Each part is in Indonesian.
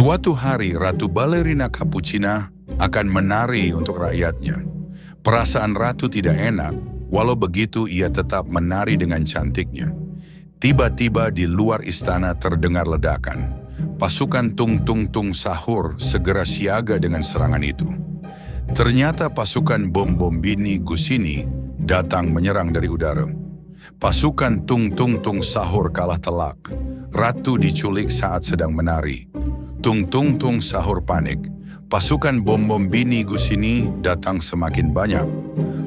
Suatu hari Ratu Balerina Capuchina akan menari untuk rakyatnya. Perasaan Ratu tidak enak, walau begitu ia tetap menari dengan cantiknya. Tiba-tiba di luar istana terdengar ledakan. Pasukan Tung Tung Tung Sahur segera siaga dengan serangan itu. Ternyata pasukan Bombombini Gusini datang menyerang dari udara. Pasukan Tung Tung Tung Sahur kalah telak. Ratu diculik saat sedang menari. Tung Tung Tung Sahur panik. Pasukan Bombombini Gusini datang semakin banyak.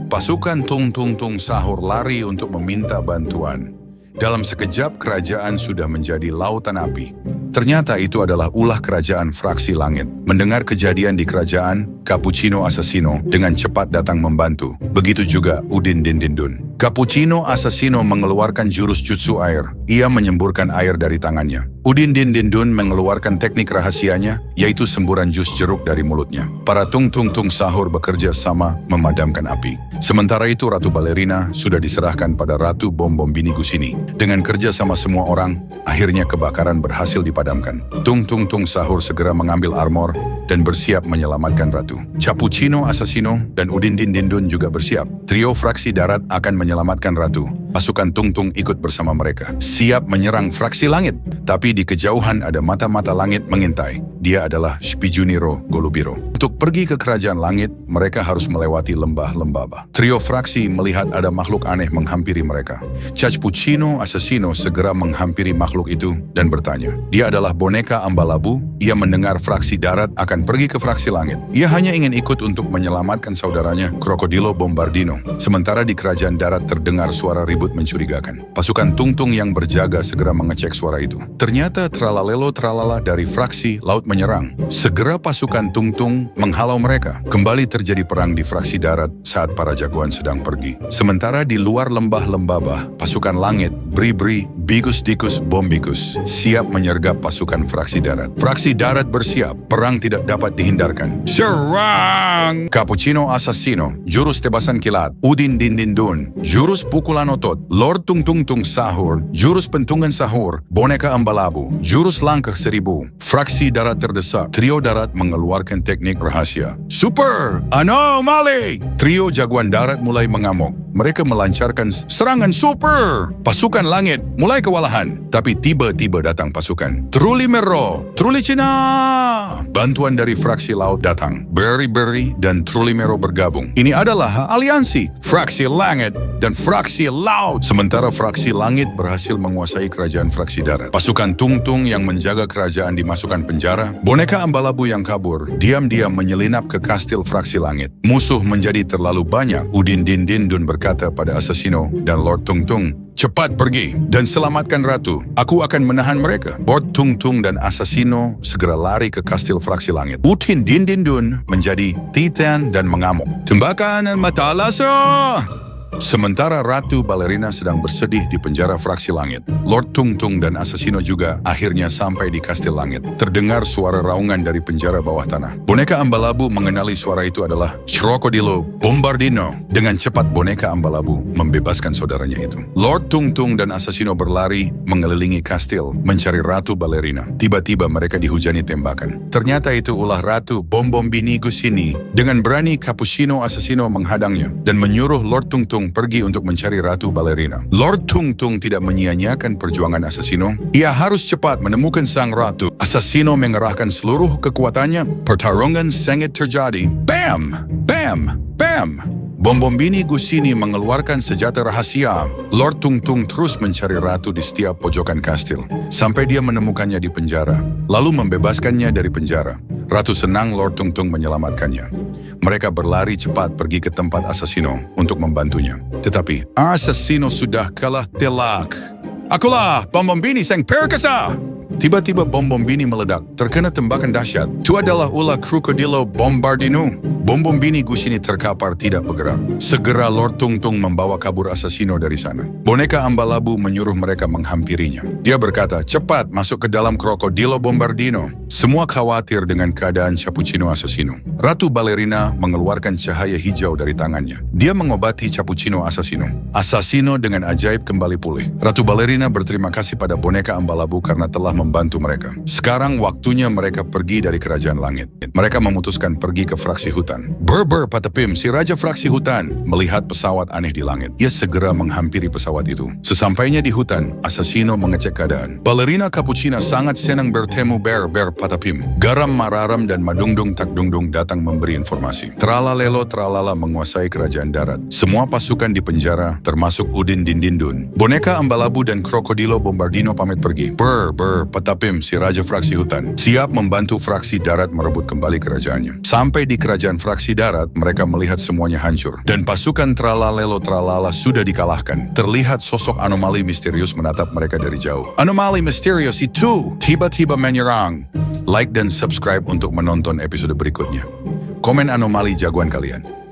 Pasukan Tung Tung Tung Sahur lari untuk meminta bantuan. Dalam sekejap kerajaan sudah menjadi lautan api. Ternyata itu adalah ulah kerajaan fraksi langit. Mendengar kejadian di kerajaan, Cappuccino Assassino dengan cepat datang membantu. Begitu juga Udin Din Din Dun. Cappuccino Assassino mengeluarkan jurus jutsu air. Ia menyemburkan air dari tangannya. Udin Din Din Dun mengeluarkan teknik rahasianya, yaitu semburan jus jeruk dari mulutnya. Para Tung Tung Tung Sahur bekerja sama memadamkan api. Sementara itu Ratu Balerina sudah diserahkan pada Ratu Bombombini Gusini. Dengan kerja sama semua orang, akhirnya kebakaran berhasil dipadamkan. Tung Tung Tung Sahur segera mengambil armor dan bersiap menyelamatkan Ratu. Cappuccino Assassino dan Udin Din Din Dun juga bersiap. Trio fraksi darat akan menyelamatkan Ratu. Pasukan Tung Tung ikut bersama mereka. Siap menyerang fraksi langit. Tapi di kejauhan ada mata-mata langit mengintai. Dia adalah Spijuniro Golubiro. Untuk pergi ke kerajaan langit, mereka harus melewati lembah-lembah. Trio fraksi melihat ada makhluk aneh menghampiri mereka. Cappuccino Assassino segera menghampiri makhluk itu dan bertanya. Dia adalah boneka Ambalabu. Ia mendengar fraksi darat akan pergi ke fraksi langit. Ia hanya ingin ikut untuk menyelamatkan saudaranya, Krokodilo Bombardino. Sementara di kerajaan darat terdengar suara ribut mencurigakan. Pasukan Tung Tung yang berjaga segera mengecek suara itu. Ternyata tralalelo tralala dari fraksi laut menyerang. Segera pasukan Tung Tung menghalau mereka. Kembali terjadi perang di fraksi darat saat para jagoan sedang pergi. Sementara di luar lembah-lembah, pasukan langit, Bri-Bri, Bigus-Dikus, Bombikus, siap menyergap pasukan fraksi darat. Fraksi darat bersiap, perang tidak dapat dihindarkan. Serang! Cappuccino Assassino, jurus tebasan kilat, Udin Din Din Dun, jurus pukulan otot, Lord Tung Tung Tung Sahur, jurus pentungan sahur, boneka Ambalabu, jurus langkah seribu. Fraksi darat terdesak, trio darat mengeluarkan teknik rahasia. Super! Anomali! Trio jagoan darat mulai mengamuk. Mereka melancarkan serangan super. Pasukan langit mulai kewalahan. Tapi tiba-tiba datang pasukan Trulimero, Trulicina. Bantuan dari fraksi laut datang. Beri-Beri dan Trulimero bergabung. Ini adalah aliansi fraksi langit dan fraksi laut. Sementara fraksi langit berhasil menguasai kerajaan fraksi darat. Pasukan Tung Tung yang menjaga kerajaan dimasukkan penjara. Boneka Ambalabu yang kabur diam-diam menyelinap ke kastil fraksi langit. Musuh menjadi terlalu banyak. Udin Din Din Dun berkata pada Assassino dan Lord Tung Tung, cepat pergi dan selamatkan Ratu. Aku akan menahan mereka. Lord Tung Tung dan Assassino segera lari ke kastil fraksi langit. Udin Din Din Dun menjadi titan dan mengamuk. Tembakan Matalasa! Sementara Ratu Balerina sedang bersedih di penjara fraksi langit. Lord Tung Tung dan Assassino juga akhirnya sampai di kastil langit. Terdengar suara raungan dari penjara bawah tanah. Boneka Ambalabu mengenali suara itu adalah Krokodilo Bombardino. Dengan cepat boneka Ambalabu membebaskan saudaranya itu. Lord Tung Tung dan Assassino berlari mengelilingi kastil mencari Ratu Balerina. Tiba-tiba mereka dihujani tembakan. Ternyata itu ulah Ratu Bombombini Gusini. Dengan berani Cappuccino Assassino menghadangnya dan menyuruh Lord Tung Tung pergi untuk mencari Ratu Balerina. Lord Tung Tung tidak menyia-nyiakan perjuangan Assassino. Ia harus cepat menemukan sang ratu. Assassino mengerahkan seluruh kekuatannya. Pertarungan sengit terjadi. Bam! Bam! Bam! Bombombini Gusini mengeluarkan senjata rahasia. Lord Tung Tung terus mencari ratu di setiap pojokan kastil. Sampai dia menemukannya di penjara. Lalu membebaskannya dari penjara. Ratu senang Lord Tung Tung menyelamatkannya. Mereka berlari cepat pergi ke tempat Assassino untuk membantunya. Tetapi Assassino sudah kalah telak. Akulah Bombombini sang perkasa! Tiba-tiba Bombombini meledak, terkena tembakan dahsyat. Itu adalah ulah Krokodilo Bombardino. Bom bini Gus ini terkapar tidak bergerak. Segera Lord Tung Tung membawa kabur Assassino dari sana. Boneka Ambalabu menyuruh mereka menghampirinya. Dia berkata, cepat masuk ke dalam Krokodilo Bombardino. Semua khawatir dengan keadaan Cappuccino Assassino. Ratu Ballerina mengeluarkan cahaya hijau dari tangannya. Dia mengobati Cappuccino Assassino. Assassino dengan ajaib kembali pulih. Ratu Ballerina berterima kasih pada boneka Ambalabu karena telah membantu mereka. Sekarang waktunya mereka pergi dari kerajaan langit. Mereka memutuskan pergi ke fraksi hutan. Ber Patapim, si Raja Fraksi Hutan, melihat pesawat aneh di langit. Ia segera menghampiri pesawat itu. Sesampainya di hutan, Assassino mengecek keadaan. Ballerina Cappuccina sangat senang bertemu Ber Patapim. Garam Mararam dan Madungdung Takdungdung datang memberi informasi. Tralalelo Tralala menguasai kerajaan darat. Semua pasukan di penjara, termasuk Udin Dindindun. Boneka Ambalabu dan Krokodilo Bombardino pamit pergi. Ber Patapim, si Raja Fraksi Hutan, siap membantu fraksi darat merebut kembali kerajaannya. Sampai di kerajaan fraksi darat, mereka melihat semuanya hancur. Dan pasukan Tralalelo Tralala sudah dikalahkan. Terlihat sosok anomali misterius menatap mereka dari jauh. Anomali misterius itu tiba-tiba menyerang. Like dan subscribe untuk menonton episode berikutnya. Komen anomali jagoan kalian.